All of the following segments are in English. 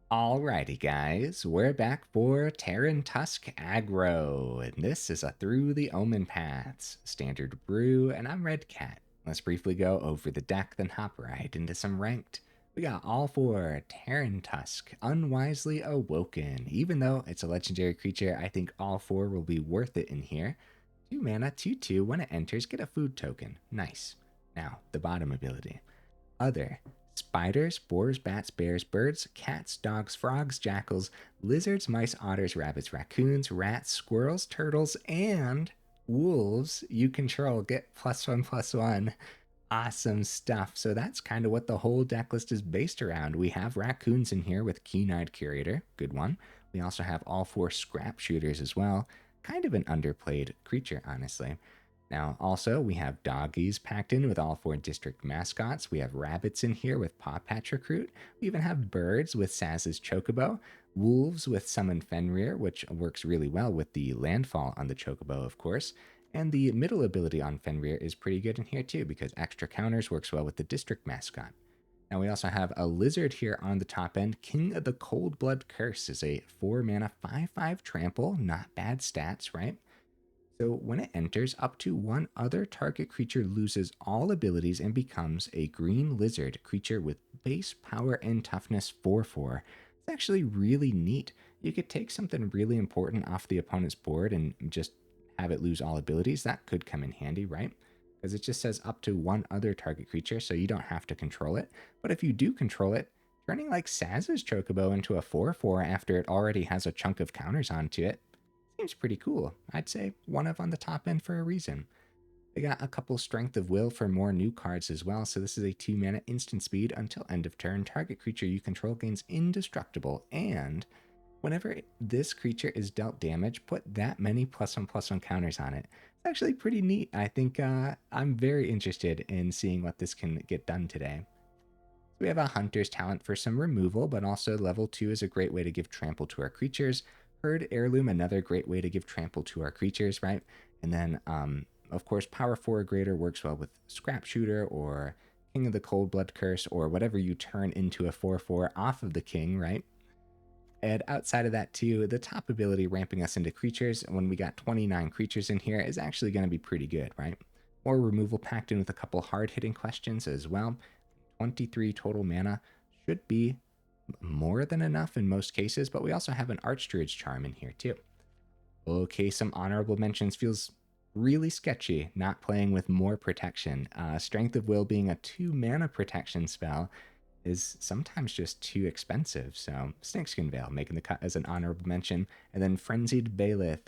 Alrighty guys, we're back for Tarantusk Aggro, and this is a Through the Omenpaths standard brew, and I'm Red Cat. Let's briefly go over the deck, then hop right into some ranked. We got all four Tarantusk, Unwisely Awoken. Even though it's a legendary creature, I think all four will be worth it in here. 2 mana, 2/2, when it enters, get a food token. Nice. Now, the bottom ability. Other. Spiders, boars, bats, bears, birds, cats, dogs, frogs, jackals, lizards, mice, otters, rabbits, raccoons, rats, squirrels, turtles, and wolves you control get +1/+1. Awesome stuff. So that's kind of what the whole deck list is based around. We have raccoons in here with Keen-Eyed Curator, good one. We also have all four Scrapshooters as well. Kind of an underplayed creature, honestly. Now, also, we have doggies packed in with all four district mascots. We have rabbits in here with Pawpatch Recruit. We even have birds with Sazh's Chocobo, wolves with Summon Fenrir, which works really well with the landfall on the Chocobo, of course. And the middle ability on Fenrir is pretty good in here too, because extra counters works well with the district mascot. Now we also have a lizard here on the top end. King of the Coldblood Curse is a 4 mana 5/5 trample. Not bad stats, right? So when it enters, up to one other target creature loses all abilities and becomes a green lizard creature with base power and toughness 4/4. It's actually really neat. You could take something really important off the opponent's board and just have it lose all abilities. That could come in handy, right? Because it just says up to one other target creature, so you don't have to control it. But if you do control it, turning like Sazh's Chocobo into a 4/4 after it already has a chunk of counters onto it seems pretty cool. I'd say one of on the top end for a reason. They got a couple Strength of Will for more new cards as well, so this is a 2 mana instant speed until end of turn. Target creature you control gains indestructible, and whenever this creature is dealt damage, put that many +1/+1 counters on it. It's actually pretty neat. I think I'm very interested in seeing what this can get done today. So we have a Hunter's Talent for some removal, but also level 2 is a great way to give trample to our creatures. Herd Heirloom, another great way to give trample to our creatures, right? And then, of course, Power 4 or greater works well with Scrapshooter or King of the Coldblood Curse or whatever you turn into a 4/4 off of the king, right? And outside of that too, the top ability ramping us into creatures when we got 29 creatures in here is actually going to be pretty good, right? More removal packed in with a couple hard-hitting questions as well. 23 total mana should be more than enough in most cases, but we also have an Archdruid's Charm in here too. Okay, some honorable mentions feels really sketchy, not playing with more protection. Strength of Will being a 2 mana protection spell is sometimes just too expensive, so Snakeskin Veil making the cut as an honorable mention, and then Frenzied Bailiff,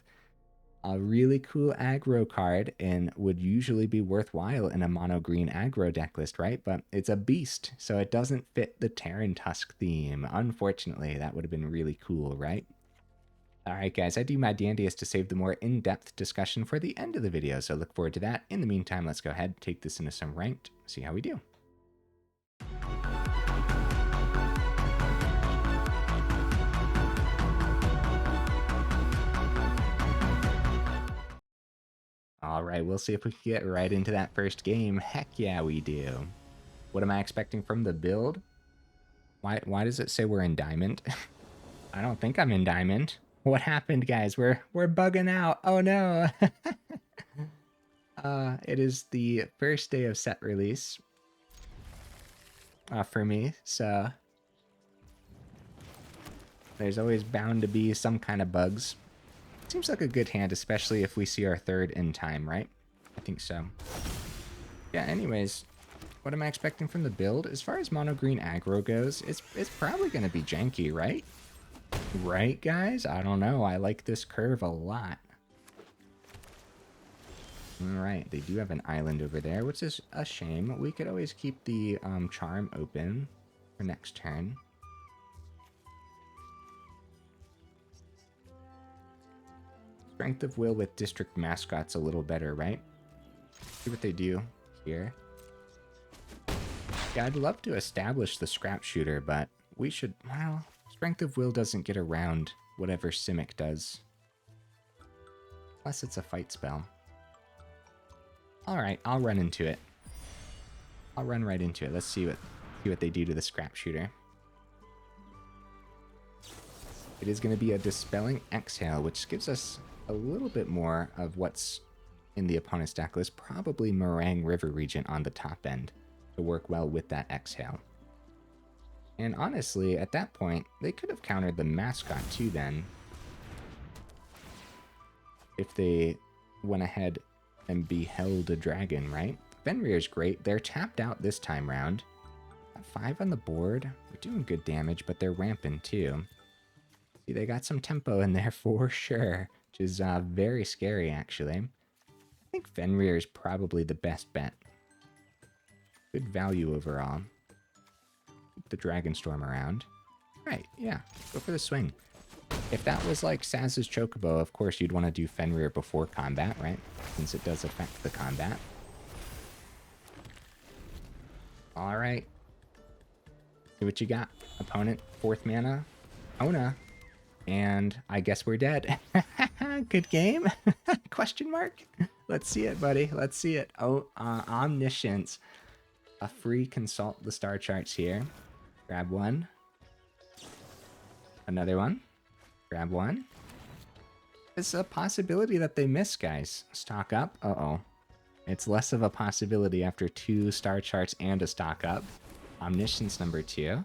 a really cool aggro card and would usually be worthwhile in a mono green aggro deck list, right? But it's a beast, so it doesn't fit the Tarantusk theme. Unfortunately, that would have been really cool, right? Alright guys, I do my dandiest to save the more in-depth discussion for the end of the video, so look forward to that. In the meantime, let's go ahead, take this into some ranked, see how we do. Alright, we'll see if we can get right into that first game. Heck yeah, we do. What am I expecting from the build? Why does it say we're in Diamond? I don't think I'm in Diamond. What happened, guys? We're bugging out. Oh no. It is the first day of set release for me, so there's always bound to be some kind of bugs. Seems like a good hand, especially if we see our third in time, right? I think so. Yeah, anyways, what am I expecting from the build? As far as Mono Green Aggro goes, it's probably going to be janky, right? Right, guys? I don't know. I like this curve a lot. Alright, they do have an island over there, which is a shame. We could always keep the charm open for next turn. Strength of Will with District Mascot's a little better, right? See what they do here. Yeah, I'd love to establish the Scrapshooter, but we should, well, Strength of Will doesn't get around whatever Simic does. Plus it's a fight spell. Alright, I'll run into it. I'll run right into it. Let's see what they do to the Scrapshooter. It is going to be a Dispelling Exhale, which gives us a little bit more of what's in the opponent's deck list. Probably Meringue River Regent on the top end to work well with that Exhale. And honestly, at that point, they could have countered the Mascot too then, if they went ahead and beheld a dragon, right? Fenrir is great. They're tapped out this time round. 5 on the board. We're doing good damage, but they're rampant too. See, they got some tempo in there for sure, which is very scary, actually. I think Fenrir is probably the best bet. Good value overall. Keep the Dragonstorm around. Right, yeah, go for the swing. If that was like Sazh's Chocobo, of course you'd want to do Fenrir before combat, right? Since it does affect the combat. Alright. See what you got, opponent. 4th mana. Ona. And I guess we're dead. Good game? Question mark? Let's see it, buddy. Let's see it. Oh, Omniscience. A free consult the star charts here. Grab one. Another one. Grab one. It's a possibility that they miss, guys. Stock up. Uh-oh. It's less of a possibility after 2 star charts and a stock up. Omniscience number 2.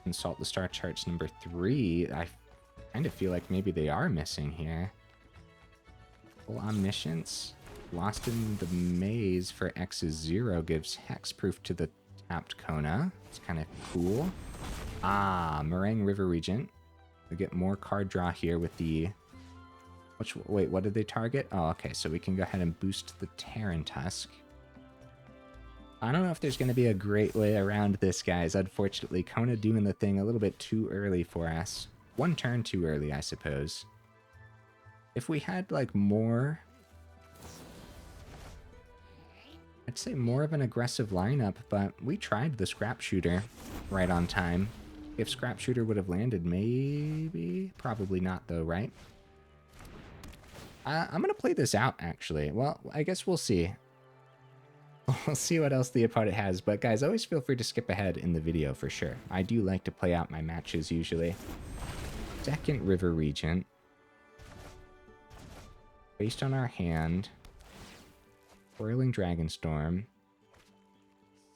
Consult the star charts number 3. I kind of feel like maybe they are missing here. Full Omniscience. Lost in the Maze for X's 0 gives hexproof to the tapped Kona. It's kind of cool. Meringue River Regent. We get more card draw here with the... Wait, what did they target? Oh, okay, so we can go ahead and boost the Tarantusk. I don't know if there's going to be a great way around this, guys. Unfortunately, Kona doing the thing a little bit too early for us. 1 turn too early, I suppose. If we had, like, more... I'd say more of an aggressive lineup, but we tried the Scrapshooter right on time. If Scrapshooter would have landed, maybe? Probably not, though, right? I'm going to play this out, actually. Well, I guess we'll see. We'll see what else the opponent has. But, guys, always feel free to skip ahead in the video for sure. I do like to play out my matches, usually. 2nd River Regent. Based on our hand. Whirling Dragonstorm.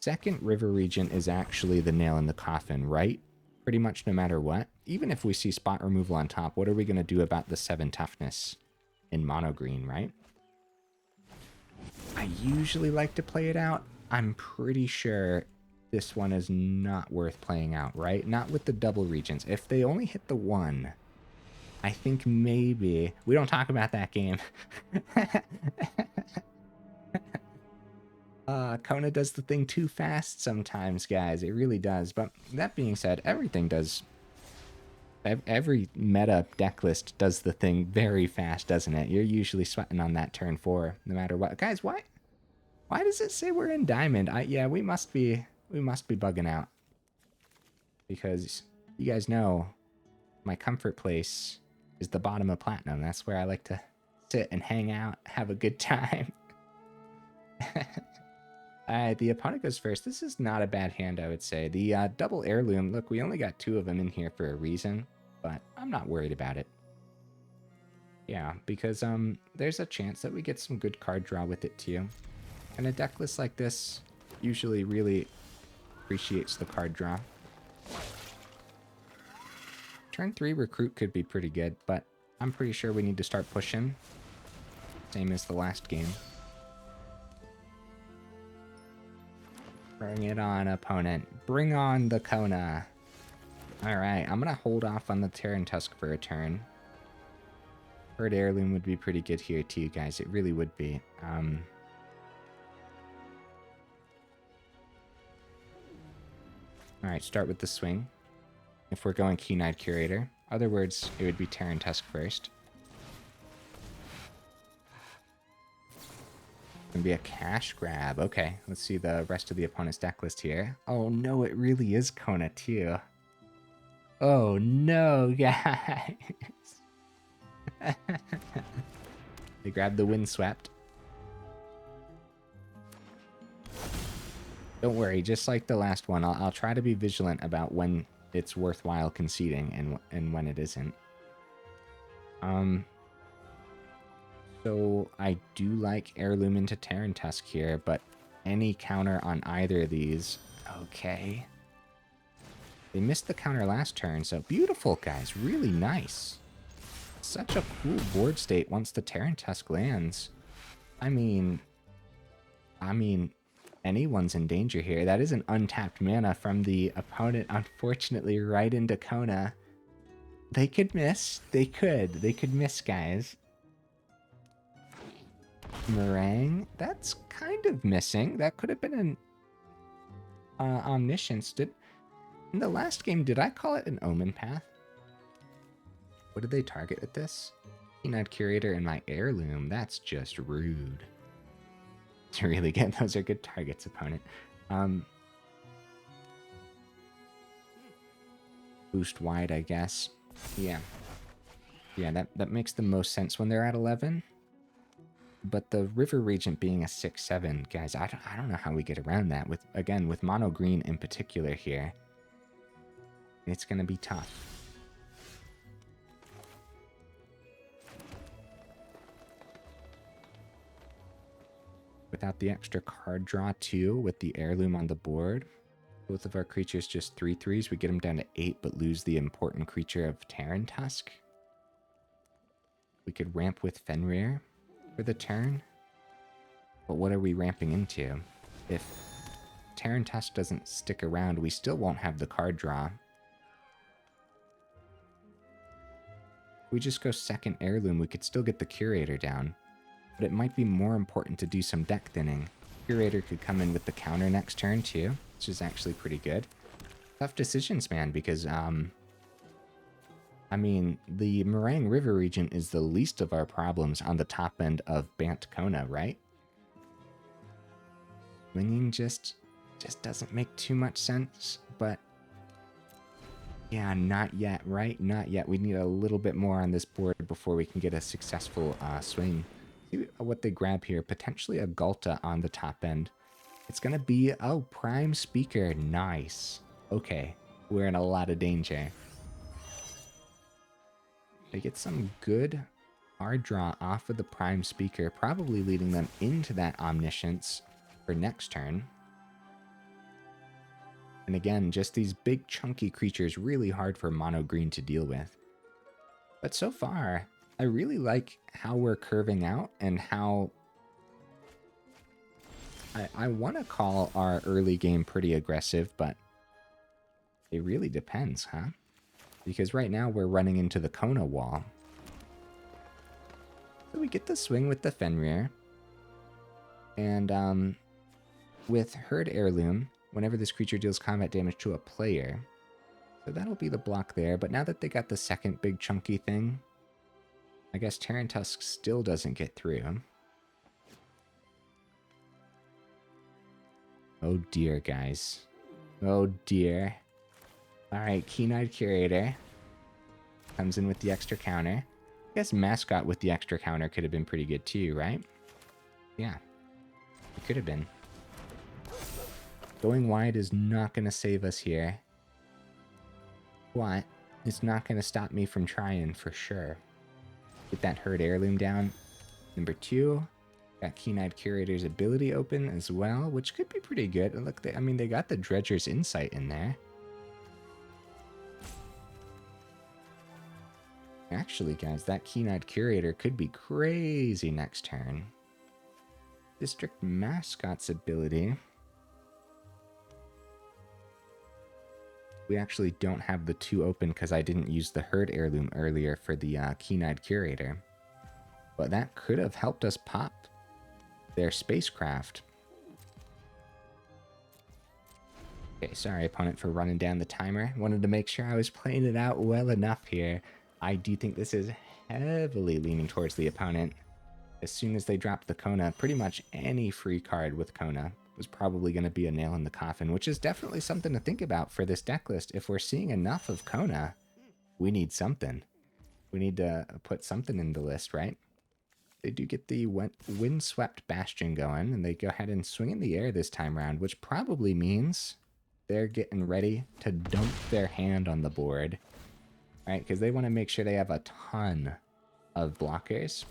2nd River Regent is actually the nail in the coffin, right? Pretty much no matter what. Even if we see spot removal on top, what are we going to do about the 7 toughness in mono green, right? I usually like to play it out. I'm pretty sure this one is not worth playing out, right? Not with the double regents. If they only hit the 1, I think maybe... We don't talk about that game. Kona does the thing too fast sometimes, guys. It really does. But that being said, everything does... Every meta deck list does the thing very fast, doesn't it? You're usually sweating on that turn 4, no matter what. Guys, why does it say we're in diamond? Yeah, we must be bugging out. Because you guys know my comfort place is the bottom of platinum. That's where I like to sit and hang out, have a good time. Alright, the opponent goes first. This is not a bad hand, I would say. The double heirloom, look, we only got 2 of them in here for a reason, but I'm not worried about it. Yeah, because there's a chance that we get some good card draw with it too. And a deck list like this usually really appreciates the card draw. Turn 3 Recruit could be pretty good, but I'm pretty sure we need to start pushing. Same as the last game. Bring it on, opponent. Bring on the Kona. Alright, I'm going to hold off on the Tarantusk for a turn. Herd Heirloom would be pretty good here too, guys. It really would be. Alright, start with the swing. If we're going Keen-Eyed Curator. Other words, it would be Tarantusk first. Gonna be a cash grab. Okay, let's see the rest of the opponent's deck list here. Oh no, it really is Kona too. Oh no, guys. They grabbed the Windswept. Don't worry, just like the last one, I'll try to be vigilant about when it's worthwhile conceding and when it isn't. So I do like Heirloom into Tarantusk here, but any counter on either of these, okay. They missed the counter last turn, so beautiful, guys, really nice. Such a cool board state once the Tarantusk lands. I mean, anyone's in danger here. That is an untapped mana from the opponent, unfortunately, right into Kona. They could miss. They could miss, guys. Meringue, that's kind of missing. That could have been an Omniscience. In the last game, did I call it an Omenpath? What did they target at this? Keen-Eyed Curator and my Heirloom. That's just rude. To really get those are good targets, opponent. Boost wide, I guess. Yeah. Yeah, that makes the most sense when they're at 11. But the River Regent being a 6/7, guys, I don't know how we get around that. With Mono Green in particular here, it's going to be tough. Without the extra card draw too, with the Heirloom on the board, both of our creatures just 3/3s. We get them down to 8, but lose the important creature of Tarantusk. We could ramp with Fenrir for the turn. But what are we ramping into? If Tarantusk doesn't stick around, we still won't have the card draw. If we just go second Heirloom, we could still get the Curator down. But it might be more important to do some deck thinning. Curator could come in with the counter next turn too, which is actually pretty good. Tough decisions, man, because I mean, the Meringue River Regent is the least of our problems on the top end of Bant Kona, right? Swinging just doesn't make too much sense, but yeah, not yet, right? Not yet. We need a little bit more on this board before we can get a successful swing. See what they grab here. Potentially a Ghalta on the top end. It's going to be, oh, Prime Speaker. Nice. Okay, we're in a lot of danger. They get some good card draw off of the Prime Speaker, probably leading them into that Omniscience for next turn. And again, just these big chunky creatures, really hard for Mono Green to deal with. But so far, I really like how we're curving out and how I want to call our early game pretty aggressive, but it really depends, huh? Because right now we're running into the Kona wall. So we get the swing with the Fenrir. And with Herd Heirloom, whenever this creature deals combat damage to a player. So that'll be the block there. But now that they got the second big chunky thing, I guess Tarantusk still doesn't get through. Oh dear, guys. Oh dear. Alright, Keen-Eyed Curator comes in with the extra counter. I guess Mascot with the extra counter could have been pretty good too, right? Yeah, it could have been. Going wide is not going to save us here. But it's not going to stop me from trying for sure. Get that Herd Heirloom down. Number 2, got Keen-Eyed Curator's ability open as well, which could be pretty good. Look, I mean, they got the Dredger's Insight in there. Actually, guys, that Keen-Eyed Curator could be crazy next turn. District Mascot's ability. We actually don't have the 2 open because I didn't use the Herd Heirloom earlier for the Keen-Eyed Curator. But that could have helped us pop their spacecraft. Okay, sorry, opponent, for running down the timer. Wanted to make sure I was playing it out well enough here. I do think this is heavily leaning towards the opponent. As soon as they drop the Kona, pretty much any free card with Kona was probably going to be a nail in the coffin, which is definitely something to think about for this deck list. If we're seeing enough of Kona, we need something. We need to put something in the list, right? They do get the Windswept Bastion going, and they go ahead and swing in the air this time around, which probably means they're getting ready to dump their hand on the board. Right, because they want to make sure they have a ton of blockers.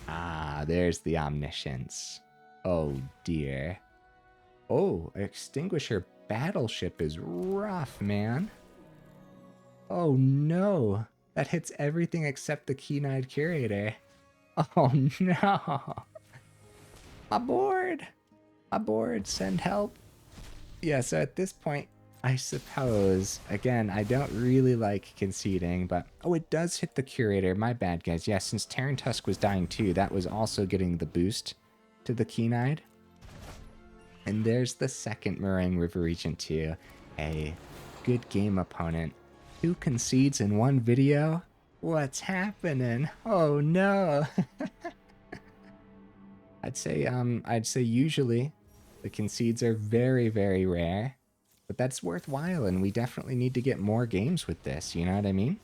Ah, there's the Omniscience. Oh dear. Oh, Extinguisher Battleship is rough, man. Oh no. That hits everything except the Keen-Eyed Curator. Oh no. My board. My board, send help. Yeah, so at this point, I suppose, again, I don't really like conceding, but... Oh, it does hit the Curator. My bad, guys. Yeah, since Tarantusk was dying too, that was also getting the boost to the Keen-Eyed. And there's the second Meringue River Regent too. Hey, good game, opponent. 2 concedes in 1 video? What's happening? Oh no! I'd say usually the concedes are very, very rare. But that's worthwhile, and we definitely need to get more games with this, you know what I mean?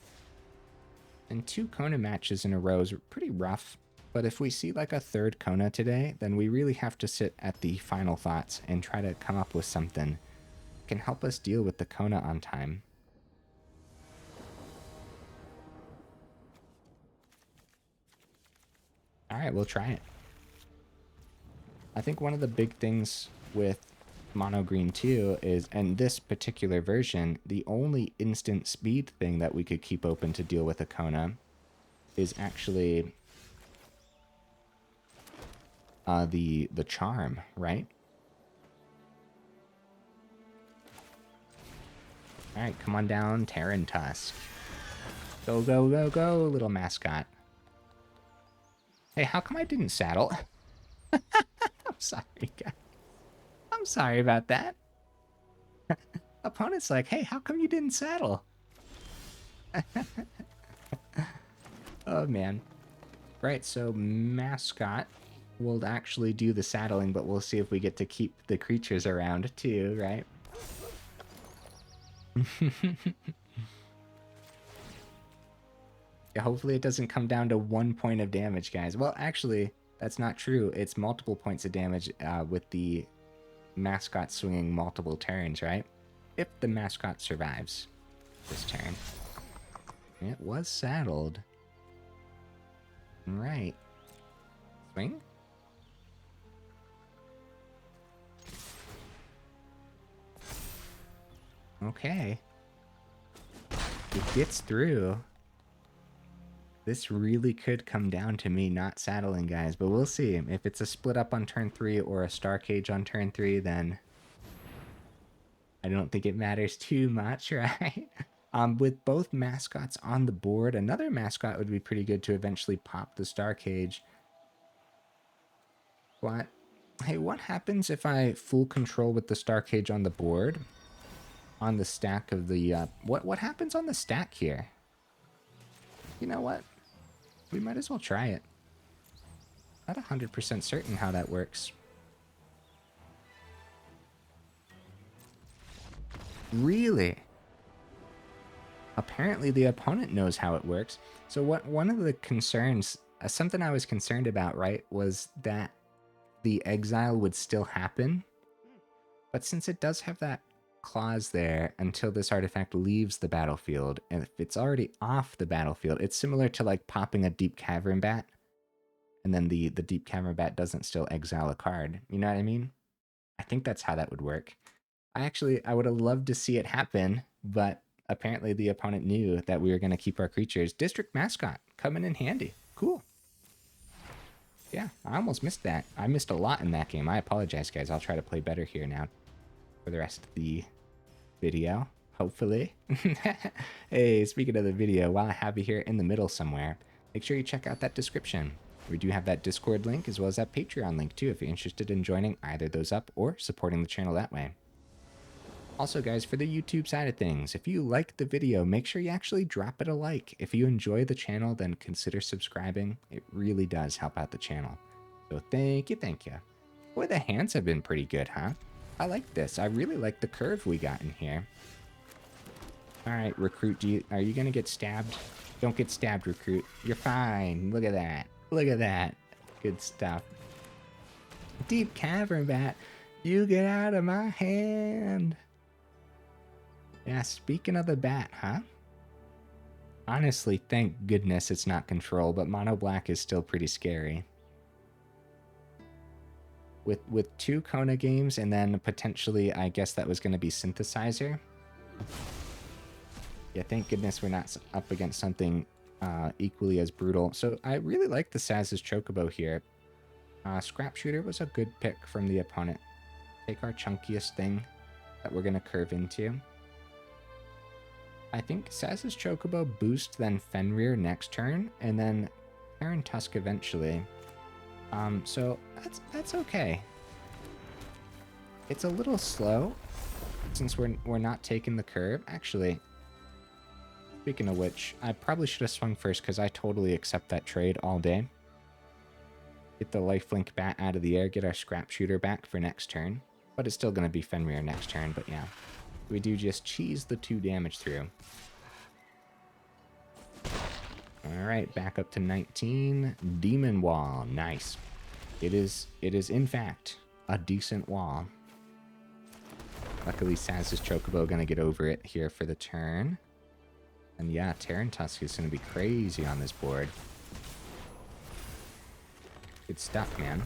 And 2 Kona matches in a row is pretty rough, but if we see like a 3rd Kona today, then we really have to sit at the final thoughts and try to come up with something that can help us deal with the Kona on time. Alright, we'll try it. I think one of the big things with Mono Green 2 is, and this particular version, the only instant speed thing that we could keep open to deal with a Kona is actually the charm, right? Alright, come on down, Tarantusk. Go, go, go, go, little mascot. Hey, how come I didn't saddle? I'm sorry, guys. I'm sorry about that. Opponent's like, hey, how come you didn't saddle? Oh, man. Right, so Mascot will actually do the saddling, but we'll see if we get to keep the creatures around too, right? Yeah, hopefully it doesn't come down to 1 point of damage, guys. Well, actually, that's not true. It's multiple points of damage with the Mascot swinging multiple turns, right? If the Mascot survives this turn. It was saddled. Right. Swing? Okay. It gets through. This really could come down to me not saddling, guys, but we'll see. If it's a split up on turn 3 or a Star Cage on turn 3, then I don't think it matters too much, right? With both mascots on the board, another mascot would be pretty good to eventually pop the Star Cage. What? Hey, what happens if I full control with the Star Cage on the board? On the stack of the... What happens on the stack here? You know what? We might as well try it. Not 100% certain how that works. Really? Apparently the opponent knows how it works. So one of the concerns, something I was concerned about, right, was that the exile would still happen. But since it does have that clause there until this artifact leaves the battlefield, and if it's already off the battlefield, it's similar to like popping a Deep Cavern Bat, and then the Deep Cavern Bat doesn't still exile a card. You know what I mean? I think that's how that would work. I would have loved to see it happen, but apparently the opponent knew that we were going to keep our creatures. District Mascot, coming in handy. Cool. Yeah, I almost missed that. I missed a lot in that game. I apologize, guys. I'll try to play better here now for the rest of the video, hopefully. Hey, speaking of the video, while I have you here in the middle somewhere, make sure you check out that description. We do have that Discord link as well as that Patreon link too if you're interested in joining either those up or supporting the channel that way. Also, guys, for the YouTube side of things, if you like the video, make sure you actually drop it a like. If you enjoy the channel, then consider subscribing. It really does help out the channel. So thank you, thank you. Boy, the hands have been pretty good, huh? I like this. I really like the curve we got in here. All right, Recruit, are you going to get stabbed? Don't get stabbed, Recruit. You're fine. Look at that. Look at that. Good stuff. Deep Cavern Bat, you get out of my hand. Yeah, speaking of the bat, huh? Honestly, thank goodness it's not control, but mono black is still pretty scary. With 2 Kona games and then potentially, I guess that was going to be synthesizer. Yeah, thank goodness we're not up against something equally as brutal. So I really like the Sazh's Chocobo here. Scrapshooter was a good pick from the opponent. Take our chunkiest thing that we're going to curve into. I think Sazh's Chocobo boost, then Fenrir next turn, and then Tarantusk eventually. So that's okay. It's a little slow since we're not taking the curve. Actually, speaking of which, I probably should have swung first because I totally accept that trade all day. Get the lifelink bat out of the air, get our Scrapshooter back for next turn. But it's still going to be Fenrir next turn, but yeah. We do just cheese the 2 damage through. Alright, back up to 19. Demon Wall. Nice. It is in fact a decent wall. Luckily, Sazh's Chocobo going to get over it here for the turn. And yeah, Tarantusk is going to be crazy on this board. Good stuff, man.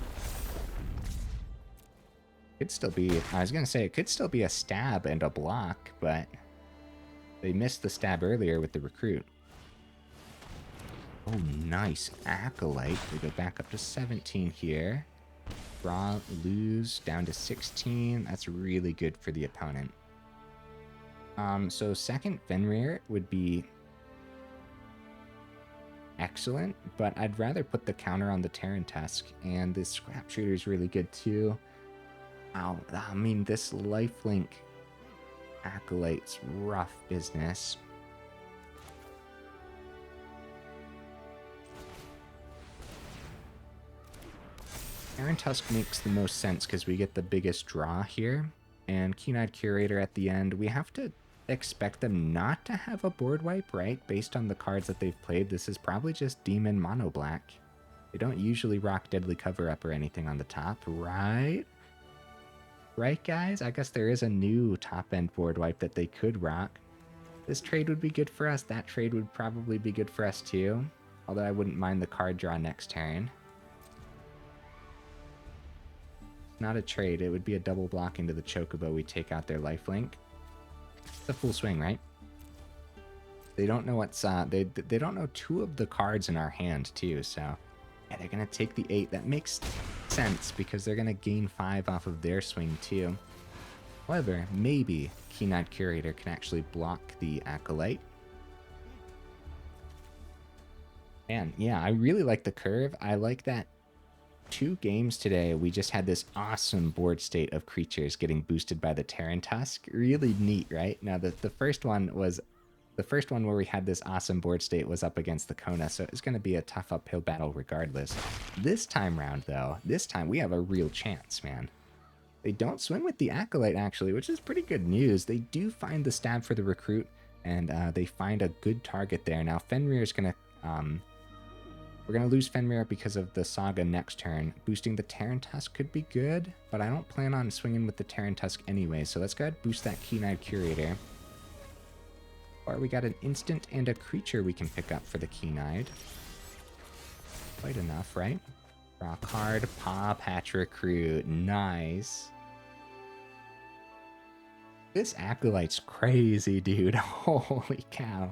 Could still be, I was going to say, it could still be a stab and a block, but they missed the stab earlier with the Recruit. Oh, nice. Acolyte. We go back up to 17 here. Draw, lose, down to 16. That's really good for the opponent. So second Fenrir would be excellent, but I'd rather put the counter on the Tarantusk, and this Scrapshooter is really good too. Wow, I mean, this lifelink Acolyte's rough business. Tarantusk makes the most sense because we get the biggest draw here, and Keen-Eyed Curator at the end. We have to expect them not to have a board wipe, right? Based on the cards that they've played, this is probably just Demon Mono Black. They don't usually rock Deadly Cover-Up or anything on the top, right? Right, guys? I guess there is a new top-end board wipe that they could rock. This trade would be good for us. That trade would probably be good for us, too. Although I wouldn't mind the card draw next turn. Not a trade. It would be a double block into the Chocobo. We take out their lifelink. It's a full swing, right? They don't know what's... They don't know 2 of the cards in our hand, too, so... Yeah, they're going to take the 8. That makes sense, because they're going to gain 5 off of their swing, too. However, maybe Keen-Eyed Curator can actually block the Acolyte. And, yeah, I really like the curve. I like that 2 games today, we just had this awesome board state of creatures getting boosted by the Tarantusk. Really neat, right? Now, the first one was... The first one where we had this awesome board state was up against the Kona, so it's going to be a tough uphill battle regardless. This time round, though, this time we have a real chance, man. They don't swing with the Acolyte, actually, which is pretty good news. They do find the stab for the Recruit, and they find a good target there. Now, Fenrir is going to... we're going to lose Fenrir because of the Saga next turn. Boosting the Tarantusk could be good, but I don't plan on swinging with the Tarantusk anyway, so let's go ahead and boost that Keen-Eyed Curator. Or we got an instant and a creature we can pick up for the Keen-Eyed. Quite enough, right? Draw a card, Pawpatch Recruit. Nice. This Acolyte's crazy, dude. Holy cow.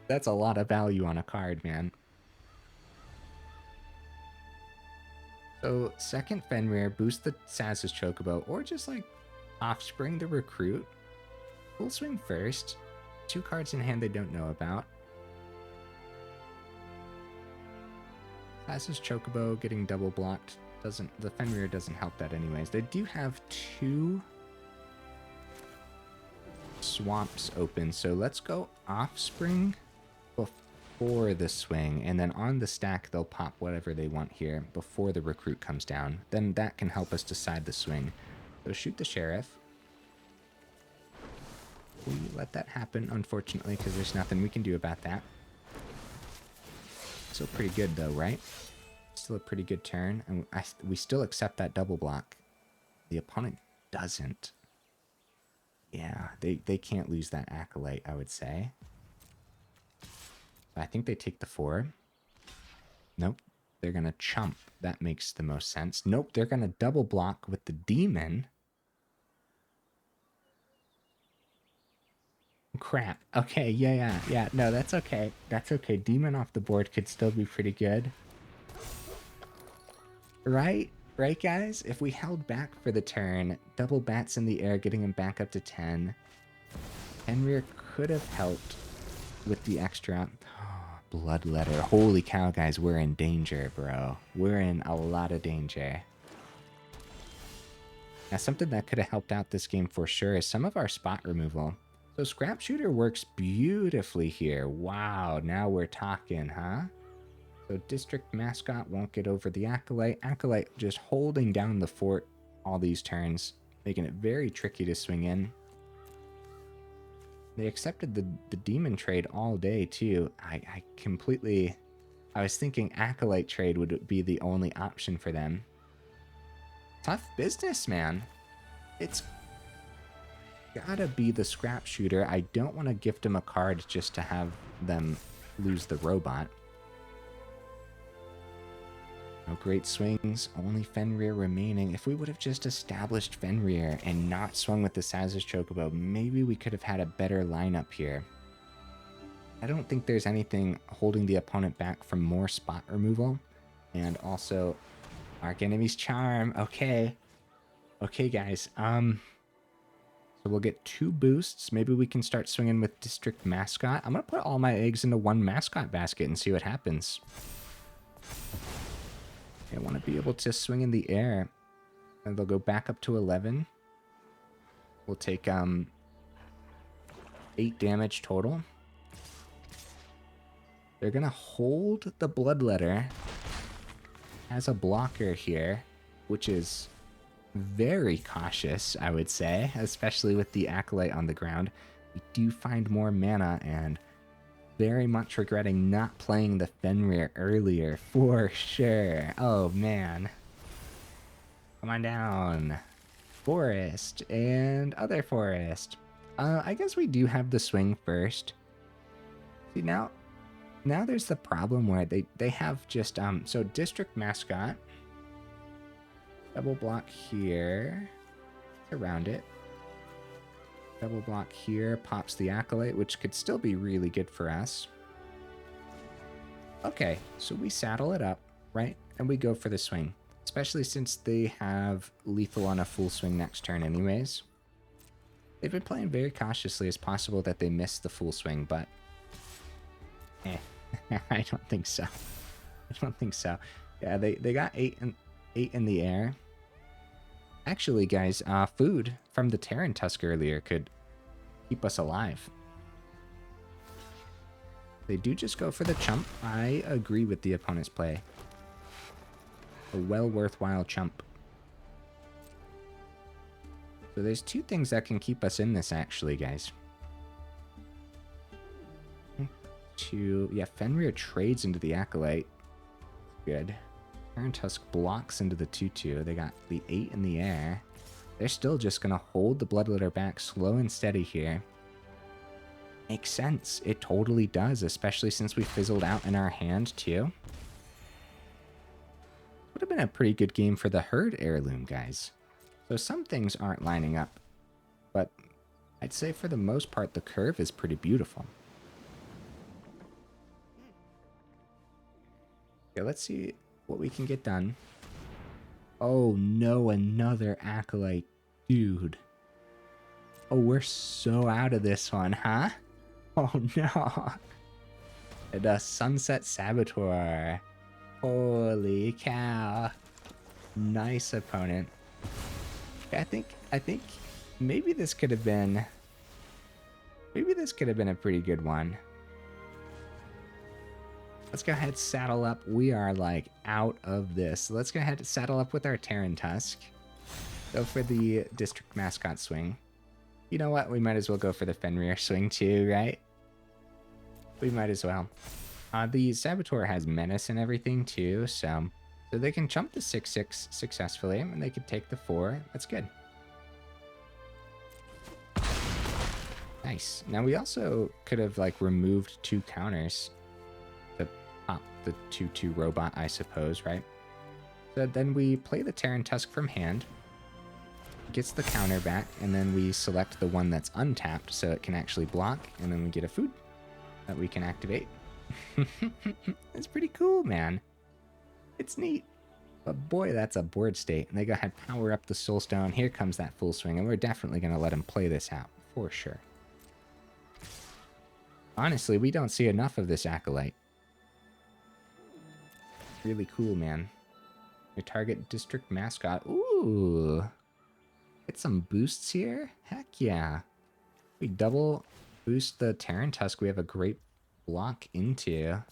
That's a lot of value on a card, man. So, second Fenrir, boost the Sazh's Chocobo, or just like Offspring the Recruit. Full swing first. 2 cards in hand they don't know about. Sazh's Chocobo getting double blocked doesn't... The Fenrir doesn't help that anyways. They do have 2 swamps open, so let's go Offspring before the swing, and then on the stack they'll pop whatever they want here before the Recruit comes down. Then that can help us decide the swing. So shoot the Sheriff. We let that happen, unfortunately, because there's nothing we can do about that. Still pretty good, though, right? Still a pretty good turn, and we still accept that double block. The opponent doesn't. Yeah, they can't lose that Acolyte, I would say. I think they take the 4. Nope. They're going to chump. That makes the most sense. Nope, they're going to double block with the Demon. Crap. Okay, yeah. No, that's okay. That's okay. Demon off the board could still be pretty good. Right? Right, guys? If we held back for the turn, double bats in the air, getting him back up to 10. Fenrir could have helped with the extra. Bloodletter. Holy cow, guys. We're in danger, bro. We're in a lot of danger. Now, something that could have helped out this game for sure is some of our spot removal. So Scrapshooter works beautifully here. Wow, now we're talking, huh? So District Mascot won't get over the Acolyte. Acolyte just holding down the fort all these turns, making it very tricky to swing in. They accepted the Demon trade all day, too. I was thinking Acolyte trade would be the only option for them. Tough business, man. It's gotta be the Scrapshooter. I don't want to gift them a card just to have them lose the robot. No great swings, only Fenrir remaining. If we would have just established Fenrir and not swung with the Sazh's Chocobo, maybe we could have had a better lineup here. I don't think there's anything holding the opponent back from more spot removal. And also, Arch Enemy's Charm. Okay, guys. So we'll get 2 boosts. Maybe we can start swinging with District Mascot. I'm going to put all my eggs into one Mascot basket and see what happens. I want to be able to swing in the air. And they'll go back up to 11. We'll take 8 damage total. They're going to hold the Bloodletter as a blocker here, which is very cautious, I would say, especially with the Acolyte on the ground. We do find more mana, and very much regretting not playing the Fenrir earlier, for sure. Oh, man. Come on down. Forest and other forest. I guess we do have the swing first. See, now there's the problem where they have just, so District Mascot. Double block here. Around it. Double block here, pops the Acolyte, which could still be really good for us. Okay, so we saddle it up, right? And we go for the swing. Especially since they have lethal on a full swing next turn anyways. They've been playing very cautiously. It's possible that they miss the full swing, but I don't think so. I don't think so. Yeah, they got 8 in the air. Actually, guys, food from the Tarantusk earlier could keep us alive. They do just go for the chump. I agree with the opponent's play. A well worthwhile chump. So there's 2 things that can keep us in this, actually, guys. Yeah, Fenrir trades into the Acolyte. Good. Tarantusk blocks into the 2/2. They got the 8 in the air. They're still just going to hold the Bloodletter back slow and steady here. Makes sense. It totally does, especially since we fizzled out in our hand, too. Would have been a pretty good game for the Herd Heirloom, guys. So some things aren't lining up, but I'd say for the most part, the curve is pretty beautiful. Okay, let's see what we can get done. Oh no, another Acolyte. Dude. Oh, we're so out of this one, huh? Oh no. The Sunset Saboteur. Holy cow. Nice opponent. I think maybe this could have been a pretty good one. Let's go ahead and saddle up. We are like out of this. Let's go ahead and saddle up with our Tarantusk. Go for the District Mascot swing. You know what? We might as well go for the Fenrir swing too, right? We might as well. The Saboteur has menace and everything too, so they can jump the 6/6 successfully, and they can take the 4. That's good. Nice. Now we also could have like removed 2 counters to pop the 2/2 robot, I suppose, right? So then we play the Tarantusk from hand, gets the counter back, and then we select the one that's untapped so it can actually block, and then we get a food that we can activate. It's pretty cool, man. It's neat. But boy, that's a board state. And they go ahead, power up the Soulstone. Here comes that full swing, and we're definitely going to let him play this out, for sure. Honestly, we don't see enough of this Acolyte. Really cool, man. We target District Mascot. Ooh. Get some boosts here? Heck yeah. We double boost the Tarantusk. We have a great block into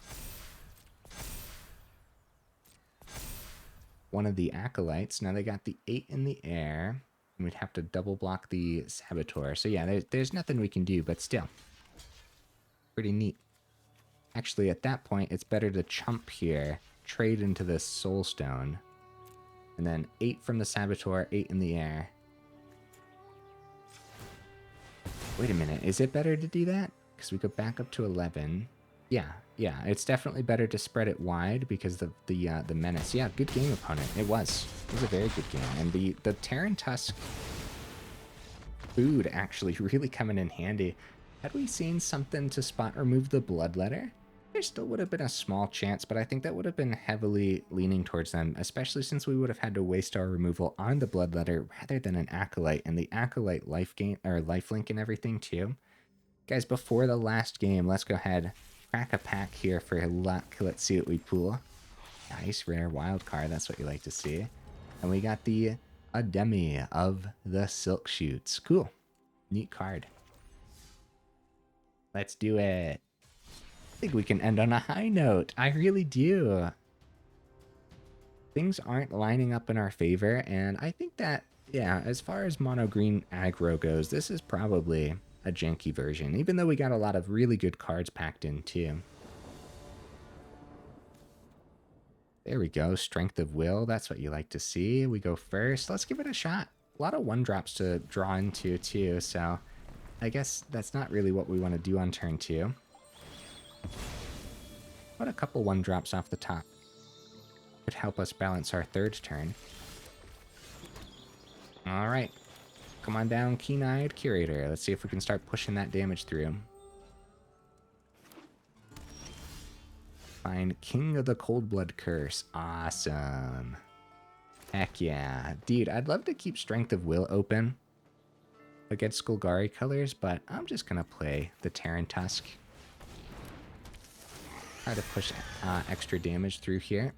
one of the Acolytes. Now they got the 8 in the air, and we'd have to double block the Saboteur. So yeah, there's nothing we can do, but still. Pretty neat. Actually, at that point, it's better to chump here, trade into this Soulstone, and then 8 from the Saboteur, 8 in the air. Wait a minute, is it better to do that? Because we go back up to 11. Yeah, it's definitely better to spread it wide because of the menace. Yeah, good game, opponent. It was a very good game. And the Tarantusk food actually really coming in handy. Had we seen something to spot remove the Bloodletter, there still would have been a small chance, but I think that would have been heavily leaning towards them, especially since we would have had to waste our removal on the Bloodletter rather than an Acolyte, and the Acolyte life gain or lifelink and everything too. Guys, before the last game, let's go ahead, crack a pack here for luck. Let's see what we pull. Nice rare wild card, that's what you like to see. And we got the Ademi of the Silk Shoots. Cool. Neat card. Let's do it. I think we can end on a high note. I really do. Things aren't lining up in our favor, and I think that, yeah, as far as Mono Green Aggro goes, this is probably a janky version, even though we got a lot of really good cards packed in too. There we go, Strength of Will, that's what you like to see. We go first, let's give it a shot. A lot of 1-drops to draw into too, so I guess that's not really what we want to do on turn 2. But a couple 1-drops off the top could help us balance our 3rd turn. Alright. Come on down, Keen-Eyed Curator. Let's see if we can start pushing that damage through. Find King of the Coldblood Curse. Awesome. Heck yeah. Dude, I'd love to keep Strength of Will open against Golgari colors, but I'm just going to play the Tarantusk. Try to push extra damage through here.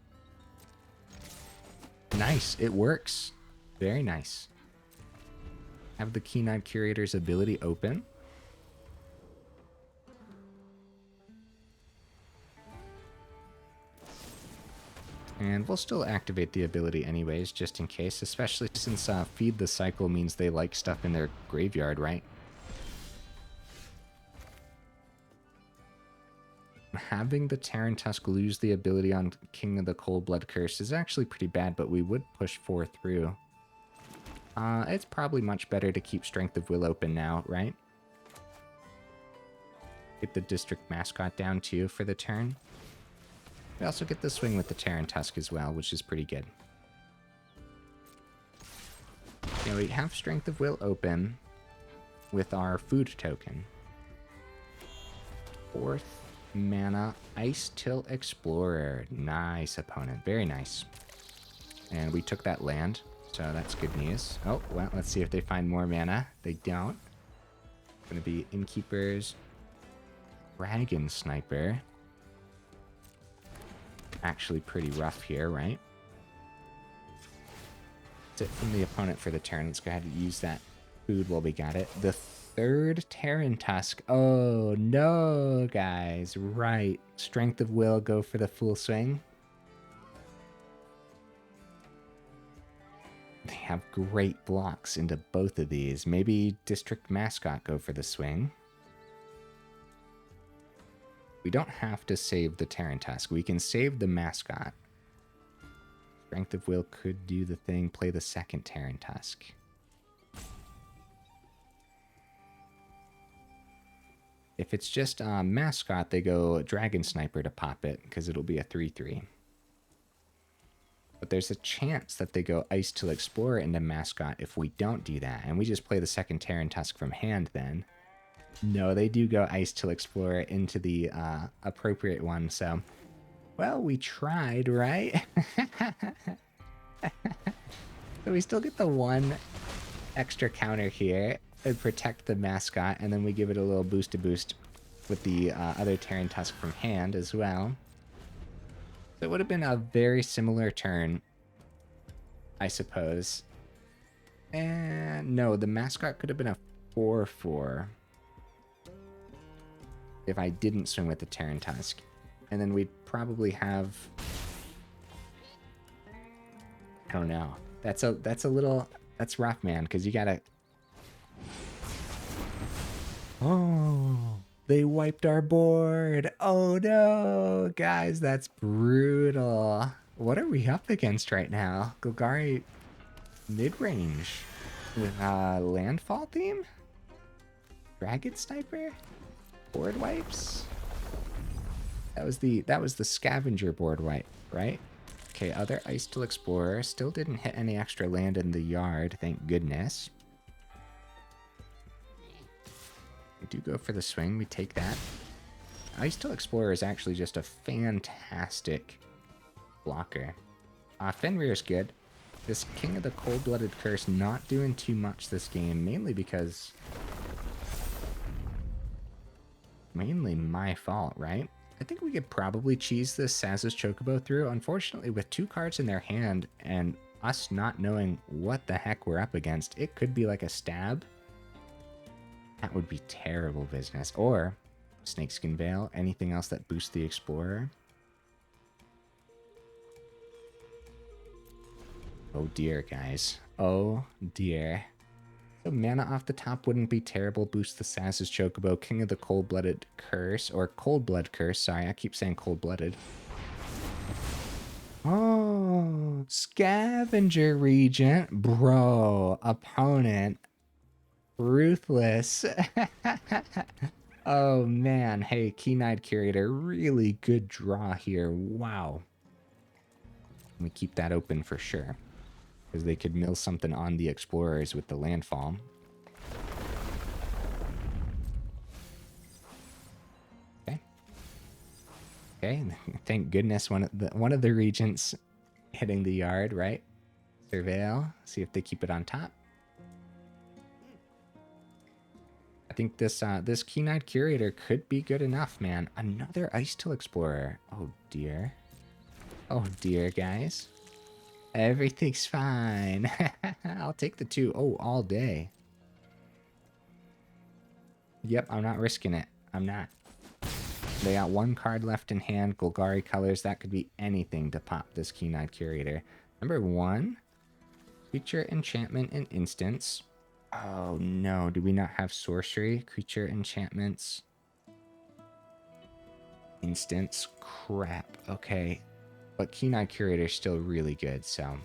Nice. It works. Very nice. Have the Keen-Eyed Curator's ability open. And we'll still activate the ability anyways, just in case, especially since Feed the Cycle means they like stuff in their graveyard, right? Having the Tarantusk lose the ability on King of the Coldblood Curse is actually pretty bad, but we would push 4 through. It's probably much better to keep Strength of Will open now, right? Get the District Mascot down too for the turn. We also get the swing with the Tarantusk as well, which is pretty good. Yeah, we have Strength of Will open with our food token. 4th mana, Ice Tilt Explorer. Nice, opponent. Very nice. And we took that land, so that's good news. Oh, well, let's see if they find more mana. They don't. Gonna be Innkeeper's Dragon Sniper. Actually pretty rough here, right? That's it from the opponent for the turn. Let's go ahead and use that food while we got it. The 3rd Tarantusk. Oh, no, guys. Right. Strength of Will, go for the full swing. They have great blocks into both of these. Maybe District Mascot go for the swing. We don't have to save the Tarantusk. We can save the Mascot. Strength of Will could do the thing. Play the 2nd Tarantusk. If it's just Mascot, they go Dragon Sniper to pop it, because it'll be a 3/3. But there's a chance that they go Ice Till Explorer into Mascot if we don't do that, and we just play the second Tarantusk from hand then. No, they do go Ice Till Explorer into the appropriate one, so... Well, we tried, right? So we still get the one extra counter here and protect the Mascot, and then we give it a little boost with the other Tarantusk from hand as well. So it would have been a very similar turn, I suppose. And no, the Mascot could have been a 4/4 if I didn't swing with the Tarantusk. And then we'd probably have... I don't know. That's a little... That's rough, man, because you gotta... Oh, they wiped our board. Oh no, guys, that's brutal. What are we up against right now? Golgari mid-range with landfall theme? Dragon Sniper? Board wipes? That was the scavenger board wipe, right? Okay, other Ice Till Explorer. Still didn't hit any extra land in the yard, thank goodness. We do go for the swing, we take that. Ice Till Explorer is actually just a fantastic blocker. Fenrir is good. This King of the Cold-Blooded Curse not doing too much this game, mainly because... Mainly my fault, right? I think we could probably cheese this Sazh's Chocobo through. Unfortunately, with 2 cards in their hand and us not knowing what the heck we're up against, it could be like a stab. That would be terrible business. Or Snakeskin Veil, anything else that boosts the Explorer. Oh dear, guys. Oh dear. So mana off the top wouldn't be terrible. Boost the Sazh's Chocobo. King of the Cold-Blooded Curse. Or Coldblood Curse. Sorry, I keep saying Cold-Blooded. Oh, Scavenger Regent. Bro, opponent. Ruthless. Oh, man. Hey, Keen-Eyed Curator. Really good draw here. Wow. Let me keep that open for sure. Because they could mill something on the Explorers with the landfall. Okay. Okay, thank goodness one of the regents hitting the yard, right? Surveil, see if they keep it on top. I think this this Keen-Eyed Curator could be good enough, man. Another Ice Till Explorer. Oh dear. Oh dear, guys. Everything's fine. I'll take the 2. Oh, all day. Yep, I'm not risking it. I'm not. They got 1 card left in hand. Golgari colors. That could be anything to pop this Keen-Eyed Curator. Number 1. Creature, enchantment, and instants. Oh no, do we not have sorcery? Creature, enchantments. Instants. Crap. Okay. But Keen-Eyed Curator is still really good, so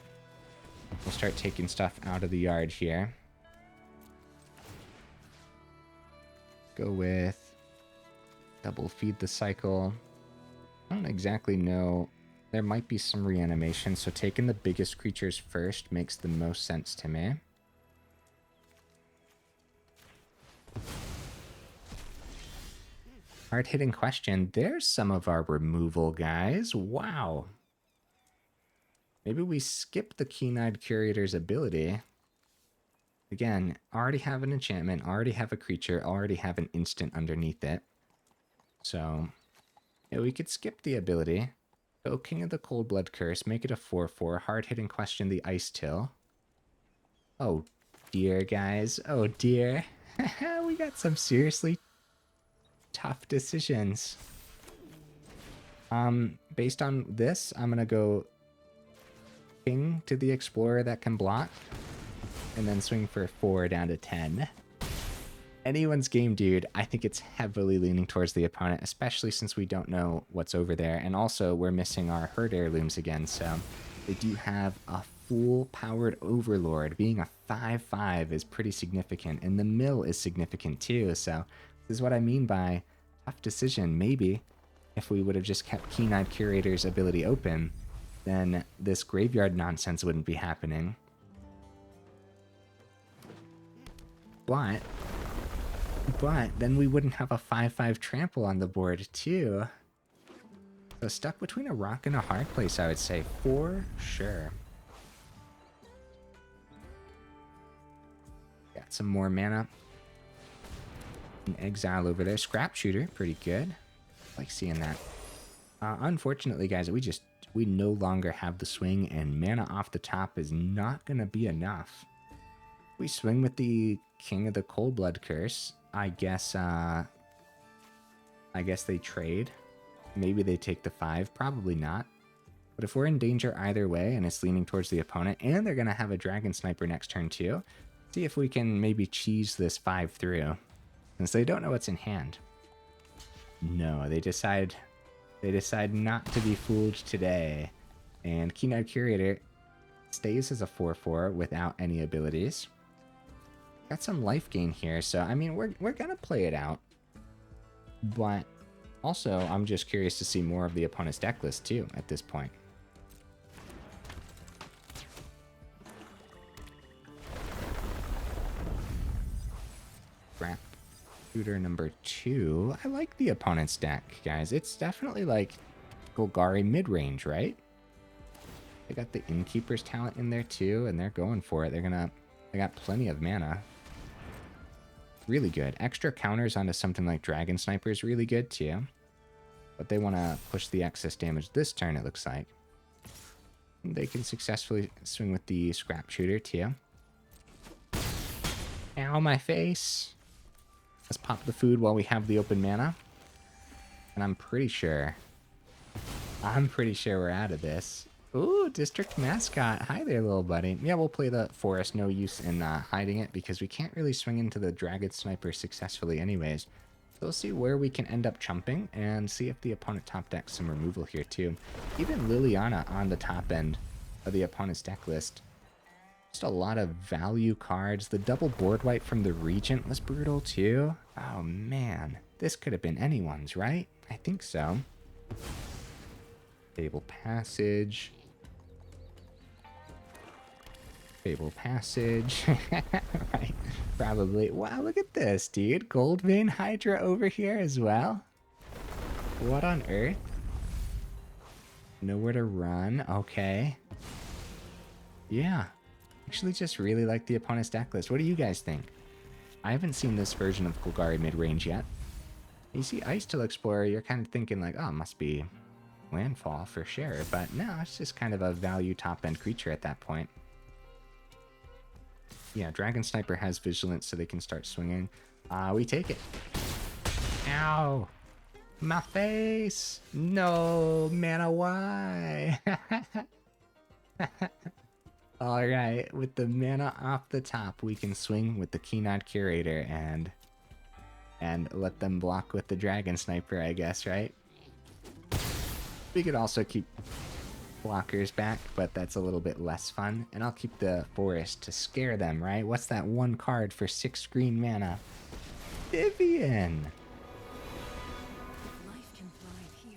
we'll start taking stuff out of the yard here. Go with double feed the cycle. I don't exactly know. There might be some reanimation, so taking the biggest creatures first makes the most sense to me. Hard-hitting question. There's some of our removal, guys. Wow. Maybe we skip the Keen-Eyed Curator's ability. Again, already have an enchantment, already have a creature, already have an instant underneath it. So, yeah, we could skip the ability. Go King of the Coldblood Curse, make it a 4/4. Hard-hitting question, the Ice Till. Oh dear, guys. Oh dear. We got some seriously tough decisions. Based on this, I'm gonna go King to the Explorer that can block, and then swing for 4 down to 10. Anyone's game, dude. I think it's heavily leaning towards the opponent, especially since we don't know what's over there, and also we're missing our Herd Heirlooms again, so they do have a full-powered Overlord. Being a 5/5 is pretty significant, and the mill is significant too, so This is what I mean by tough decision. Maybe if we would have just kept Keen-Eyed Curator's ability open, then this graveyard nonsense wouldn't be happening. But then we wouldn't have a 5/5 trample on the board too. So stuck between a rock and a hard place, I would say, for sure. Got some more mana. An exile over there. Scrapshooter, pretty good. Like seeing that. Unfortunately, guys, we no longer have the swing, and mana off the top is not going to be enough. We swing with the King of the Coldblood curse. I guess they trade. Maybe they take the 5. Probably not. But if we're in danger either way, and it's leaning towards the opponent, and they're going to have a Dragon Sniper next turn too, see if we can maybe cheese this 5 through. Since they don't know what's in hand. No, they decide not to be fooled today. And Keen-Eyed Curator stays as a 4/4 without any abilities. Got some life gain here, so I mean we're gonna play it out. But also I'm just curious to see more of the opponent's deck list too at this point. Shooter number 2. I like the opponent's deck, guys. It's definitely like Golgari mid-range, right? They got the Innkeeper's talent in there too, and they're going for it. They got plenty of mana. Really good. Extra counters onto something like Dragon Sniper is really good too. But they want to push the excess damage this turn, it looks like. They can successfully swing with the Scrapshooter too. Ow, my face. Let's pop the food while we have the open mana. And I'm pretty sure we're out of this. Ooh, District Mascot. Hi there, little buddy. Yeah, we'll play the forest. No use in hiding it because we can't really swing into the Dragon Sniper successfully anyways. So we'll see where we can end up chumping and see if the opponent top decks some removal here too. Even Liliana on the top end of the opponent's deck list. Just a lot of value cards. The double board wipe from the Regent was brutal too. Oh man, this could have been anyone's, right? I think so. Fable Passage. Fable Passage. Right, probably. Wow, look at this, dude. Gold Vein Hydra over here as well. What on earth? Nowhere to run. Okay. Yeah. Actually just really like the opponent's deck list. What do you guys think? I haven't seen this version of Golgari mid-range yet. You see Ice Till Explorer, you're kind of thinking like, oh, it must be landfall for sure. But no, it's just kind of a value top-end creature at that point. Yeah, Dragon Sniper has Vigilance so they can start swinging. We take it. Ow! My face! No! Mana, why? Alright, with the mana off the top, we can swing with the Keen-Eyed Curator and let them block with the Dragon Sniper, I guess, right? We could also keep blockers back, but that's a little bit less fun. And I'll keep the Forest to scare them, right? What's that one card for 6 green mana? Vivian!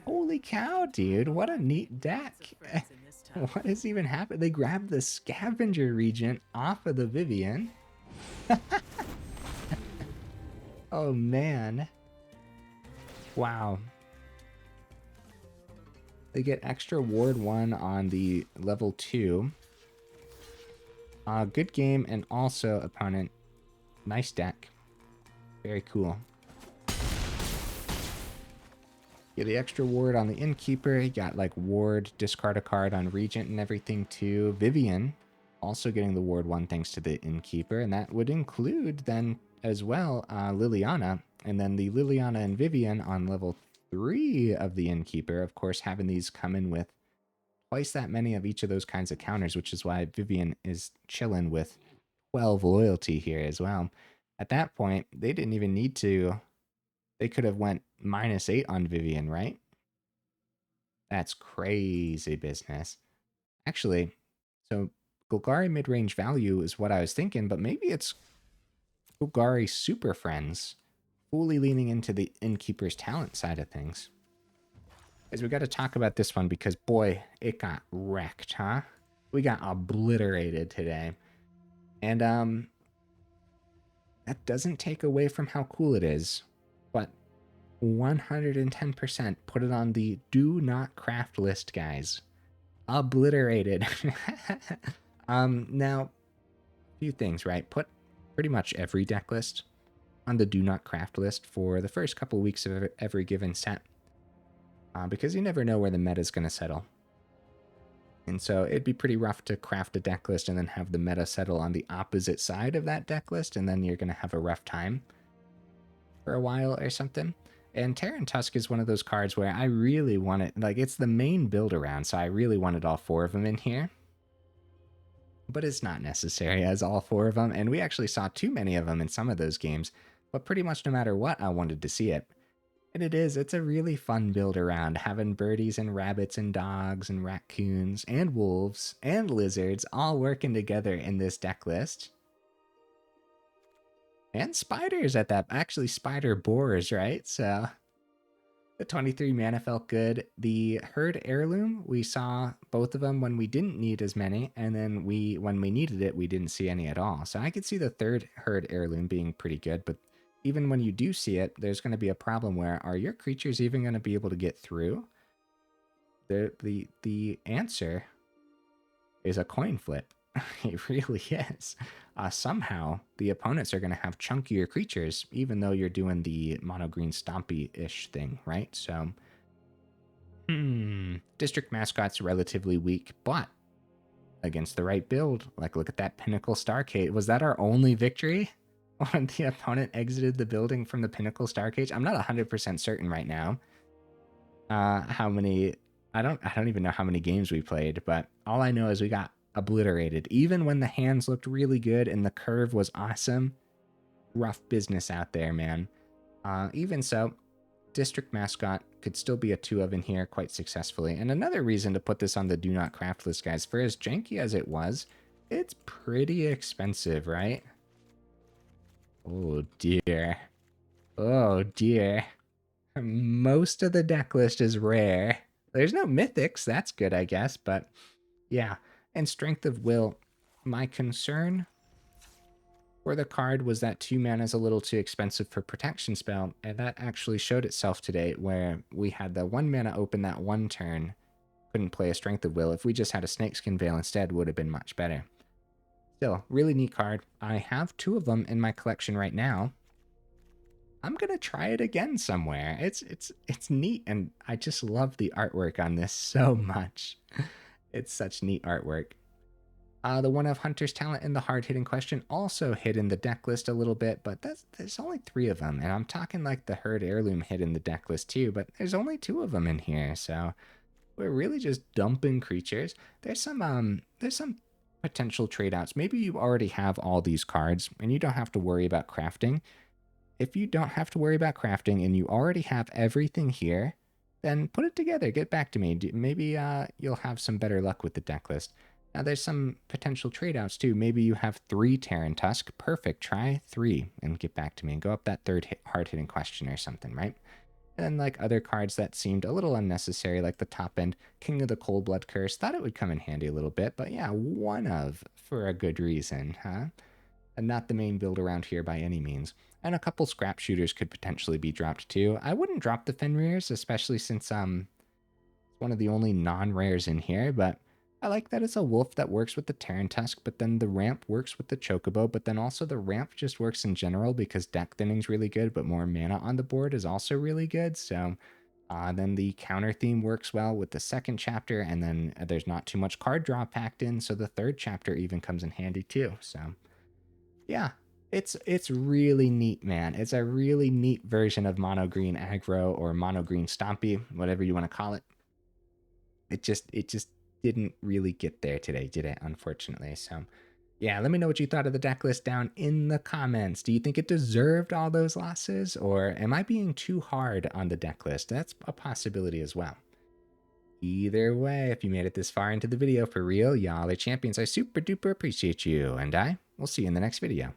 Holy cow, dude, what a neat deck! What has even happened? They grabbed the Scavenger Regent off of the Vivian. Oh, man. Wow. They get extra Ward 1 on the level 2. Good game, and also, opponent, nice deck. Very cool. Get the extra ward on the Innkeeper. You got like ward, discard a card on Regent and everything too. Vivian also getting the ward 1 thanks to the Innkeeper, and that would include then as well Liliana. And then the Liliana and Vivian on level 3 of the Innkeeper, of course, having these come in with twice that many of each of those kinds of counters, which is why Vivian is chilling with 12 loyalty here as well. At that point, they didn't even need to. They could have went -8 on Vivian, right? That's crazy business. Actually, so Golgari mid-range value is what I was thinking, but maybe it's Golgari Super Friends fully leaning into the Innkeeper's talent side of things. Because we got to talk about this one because, boy, it got wrecked, huh? We got obliterated today. And that doesn't take away from how cool it is, but 110% put it on the do not craft list, guys. Obliterated. Now, a few things, right? Put pretty much every deck list on the do not craft list for the first couple weeks of every given set, because you never know where the meta is going to settle. And so it'd be pretty rough to craft a deck list and then have the meta settle on the opposite side of that deck list, and then you're going to have a rough time for a while or something. And Tarantusk is one of those cards where I really want it, like, it's the main build around, so I really wanted all 4 of them in here. But it's not necessary as all 4 of them, and we actually saw too many of them in some of those games, but pretty much no matter what, I wanted to see it. And it's a really fun build around, having birdies and rabbits and dogs and raccoons and wolves and lizards all working together in this deck list. And spiders at that, actually spider boars, right? So the 23 mana felt good. The Herd Heirloom, we saw both of them when we didn't need as many, and then when we needed it, we didn't see any at all. So I could see the third Herd Heirloom being pretty good, but even when you do see it, there's going to be a problem where, are your creatures even going to be able to get through? The answer is a coin flip. It really is. Somehow, the opponents are going to have chunkier creatures, even though you're doing the Mono Green Stompy-ish thing, right? So, District Mascot's relatively weak, but against the right build, like, look at that Pinnacle Starcade. Was that our only victory? When the opponent exited the building from the Pinnacle Starcade? I'm not 100% certain right now how many... I don't even know how many games we played, but all I know is we got obliterated. Even when the hands looked really good and the curve was awesome, rough business out there, man. Even so, District Mascot could still be a 2 of in here quite successfully. And another reason to put this on the do not craft list, guys, for as janky as it was, it's pretty expensive, right? Oh dear. Oh dear. Most of the deck list is rare. There's no mythics, that's good, I guess, but yeah. And Strength of Will, my concern for the card was that 2 mana is a little too expensive for protection spell, and that actually showed itself today where we had the 1 mana open that one turn, couldn't play a Strength of Will. If we just had a Snakeskin Veil instead, would have been much better. Still, really neat card. I have 2 of them in my collection right now. I'm gonna try it again somewhere. It's neat, and I just love the artwork on this so much. It's such neat artwork. The one of Hunter's Talent and the hard-hitting question also hit in the deck list a little bit, but there's only 3 of them, and I'm talking like the Herd Heirloom hit in the deck list too, but there's only 2 of them in here, so we're really just dumping creatures. There's some potential trade-outs. Maybe you already have all these cards, and you don't have to worry about crafting. If you don't have to worry about crafting and you already have everything here, then put it together. Get back to me. Maybe you'll have some better luck with the deck list. Now, there's some potential trade-outs, too. Maybe you have 3 Tarantusk. Perfect. Try 3 and get back to me and go up that third hard-hitting question or something, right? And then, like, other cards that seemed a little unnecessary, like the top-end King of the Coldblood Curse. Thought it would come in handy a little bit, but yeah, 1 of for a good reason, huh? And not the main build around here by any means. And a couple Scrapshooters could potentially be dropped too. I wouldn't drop the Fenrirs, especially since it's one of the only non-rares in here, but I like that it's a wolf that works with the Tarantusk, but then the ramp works with the Chocobo, but then also the ramp just works in general because deck thinning's really good, but more mana on the board is also really good. So then the counter theme works well with the second chapter, and then there's not too much card draw packed in, so the third chapter even comes in handy too. So yeah, it's really neat, man. It's a really neat version of Mono Green Aggro or Mono Green Stompy, whatever you want to call it. It just didn't really get there today, did it? Unfortunately. So yeah, let me know what you thought of the deck list down in the comments. Do you think it deserved all those losses, or am I being too hard on the deck list? That's a possibility as well. Either way, if you made it this far into the video, for real, y'all are champions. I super duper appreciate you, and I will see you in the next video.